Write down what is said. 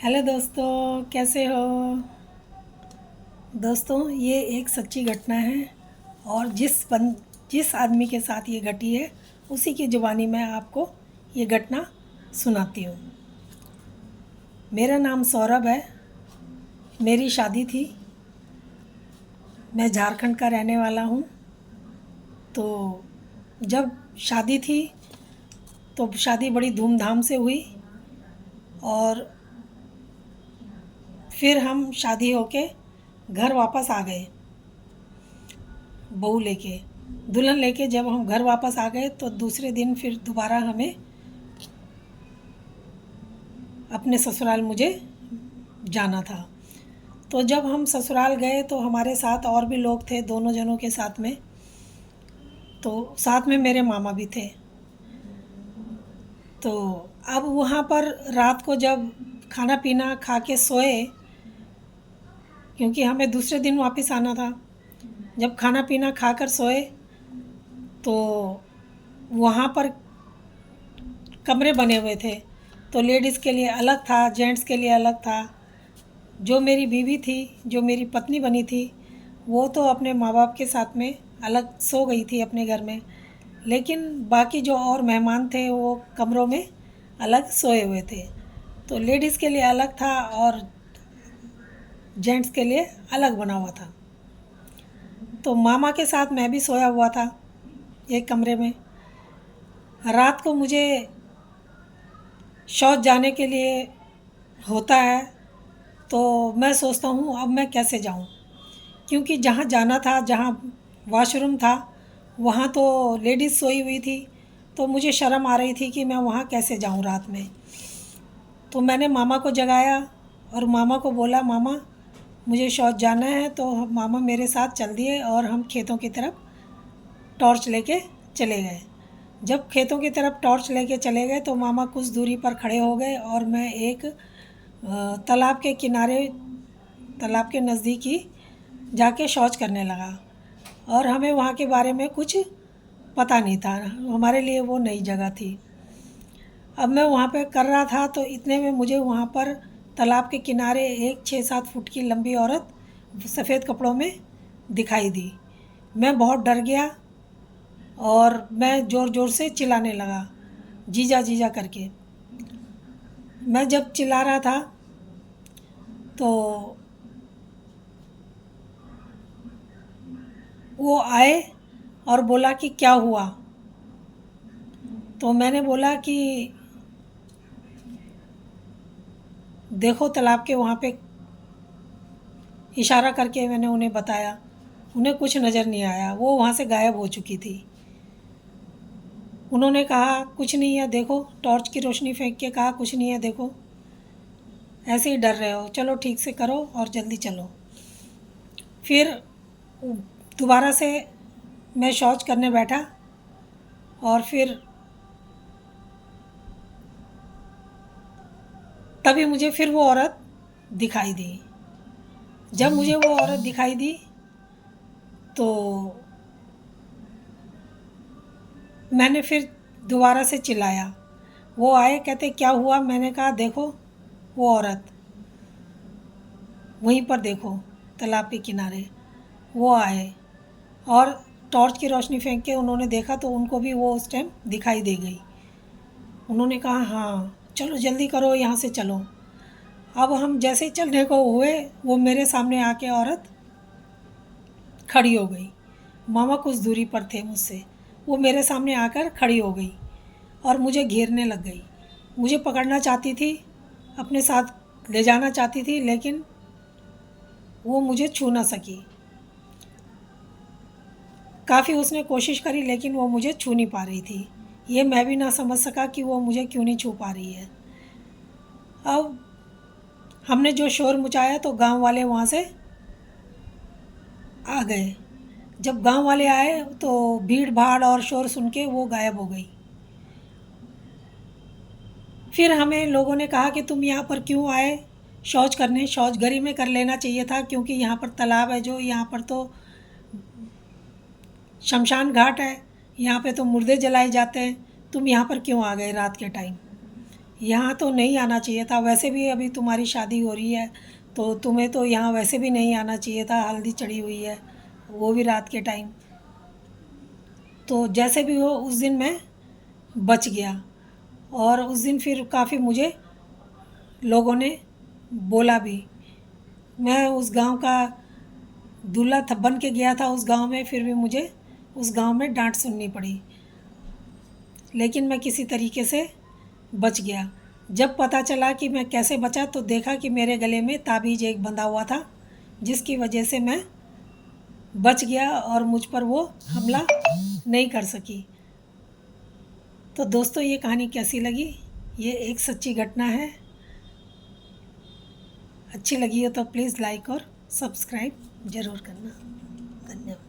Hello दोस्तों, कैसे हो। दोस्तों, ये एक सच्ची घटना है और जिस आदमी के साथ ये घटी है उसी की ज़ुबानी मैं आपको ये घटना सुनाती हूँ। मेरा नाम सौरभ है। मेरी शादी थी। मैं झारखंड का रहने वाला हूँ। तो जब शादी थी तो शादी बड़ी धूमधाम से हुई और फिर हम शादी होके घर वापस आ गए। बहू लेके, दुल्हन लेके जब हम घर वापस आ गए तो दूसरे दिन फिर दोबारा हमें अपने ससुराल मुझे जाना था। तो जब हम ससुराल गए तो हमारे साथ और भी लोग थे, दोनों जनों के साथ में। तो साथ में मेरे मामा भी थे। तो अब वहाँ पर रात को जब खाना पीना खा के सोए, क्योंकि हमें दूसरे दिन वापस आना था। जब खाना पीना खाकर सोए तो वहाँ पर कमरे बने हुए थे। तो लेडीज़ के लिए अलग था, जेंट्स के लिए अलग था। जो मेरी बीवी थी, जो मेरी पत्नी बनी थी, वो तो अपने माँ बाप के साथ में अलग सो गई थी अपने घर में। लेकिन बाकी जो और मेहमान थे वो कमरों में अलग सोए हुए थे। तो लेडीज़ के लिए अलग था और जेंट्स के लिए अलग बना हुआ था। तो मामा के साथ मैं भी सोया हुआ था एक कमरे में। रात को मुझे शौच जाने के लिए होता है तो मैं सोचता हूँ अब मैं कैसे जाऊँ, क्योंकि जहाँ जाना था, जहाँ वॉशरूम था, वहाँ तो लेडीज़ सोई हुई थी। तो मुझे शर्म आ रही थी कि मैं वहाँ कैसे जाऊँ रात में। तो मैंने मामा को जगाया और मामा को बोला, मामा मुझे शौच जाना है। तो मामा मेरे साथ चल दिए और हम खेतों की तरफ टॉर्च लेके चले गए। जब खेतों की तरफ टॉर्च लेके चले गए तो मामा कुछ दूरी पर खड़े हो गए और मैं एक तालाब के किनारे, तालाब के नज़दीक ही जाके शौच करने लगा। और हमें वहाँ के बारे में कुछ पता नहीं था, हमारे लिए वो नई जगह थी। अब मैं वहाँ पे कर रहा था तो इतने में मुझे वहाँ पर तालाब के किनारे एक 6-7 फुट की लंबी औरत सफ़ेद कपड़ों में दिखाई दी। मैं बहुत डर गया और मैं ज़ोर ज़ोर से चिल्लाने लगा, जीजा जीजा करके। मैं जब चिल्ला रहा था तो वो आए और बोला कि क्या हुआ। तो मैंने बोला कि देखो तालाब के वहाँ पे, इशारा करके मैंने उन्हें बताया। उन्हें कुछ नज़र नहीं आया, वो वहाँ से गायब हो चुकी थी। उन्होंने कहा कुछ नहीं है, देखो, टॉर्च की रोशनी फेंक के कहा कुछ नहीं है, देखो ऐसे ही डर रहे हो, चलो ठीक से करो और जल्दी चलो। फिर दोबारा से मैं शौच करने बैठा और फिर तभी मुझे फिर वो औरत दिखाई दी। जब मुझे वो औरत दिखाई दी तो मैंने फिर दोबारा से चिल्लाया। वो आए, कहते क्या हुआ। मैंने कहा देखो वो औरत वहीं पर, देखो तालाब के किनारे। वो आए और टॉर्च की रोशनी फेंक के उन्होंने देखा तो उनको भी वो उस टाइम दिखाई दे गई। उन्होंने कहा हाँ चलो जल्दी करो, यहाँ से चलो। अब हम जैसे ही चलने को हुए वो मेरे सामने आके औरत खड़ी हो गई। मामा कुछ दूरी पर थे मुझसे, वो मेरे सामने आकर खड़ी हो गई और मुझे घेरने लग गई। मुझे पकड़ना चाहती थी, अपने साथ ले जाना चाहती थी, लेकिन वो मुझे छू ना सकी। काफ़ी उसने कोशिश करी लेकिन वो मुझे छू नहीं पा रही थी। ये मैं भी ना समझ सका कि वो मुझे क्यों नहीं छू पा रही है। अब हमने जो शोर मचाया तो गांव वाले वहाँ से आ गए। जब गांव वाले आए तो भीड़ भाड़ और शोर सुन के वो गायब हो गई। फिर हमें लोगों ने कहा कि तुम यहाँ पर क्यों आए शौच करने। शौच घर ही में कर लेना चाहिए था, क्योंकि यहाँ पर तालाब है, जो यहाँ पर तो शमशान घाट है, यहाँ पे तो मुर्दे जलाए जाते हैं। तुम यहाँ पर क्यों आ गए रात के टाइम। यहाँ तो नहीं आना चाहिए था। वैसे भी अभी तुम्हारी शादी हो रही है तो तुम्हें तो यहाँ वैसे भी नहीं आना चाहिए था। हल्दी चढ़ी हुई है, वो भी रात के टाइम। तो जैसे भी हो उस दिन मैं बच गया। और उस दिन फिर काफ़ी मुझे लोगों ने बोला भी। मैं उस गांव का दूल्हा था, बन के गया था उस गांव में, फिर भी मुझे उस गांव में डांट सुननी पड़ी। लेकिन मैं किसी तरीके से बच गया। जब पता चला कि मैं कैसे बचा तो देखा कि मेरे गले में ताबीज़ एक बंधा हुआ था, जिसकी वजह से मैं बच गया और मुझ पर वो हमला नहीं कर सकी। तो दोस्तों, ये कहानी कैसी लगी? ये एक सच्ची घटना है। अच्छी लगी हो तो प्लीज़ लाइक और सब्सक्राइब ज़रूर करना। धन्यवाद।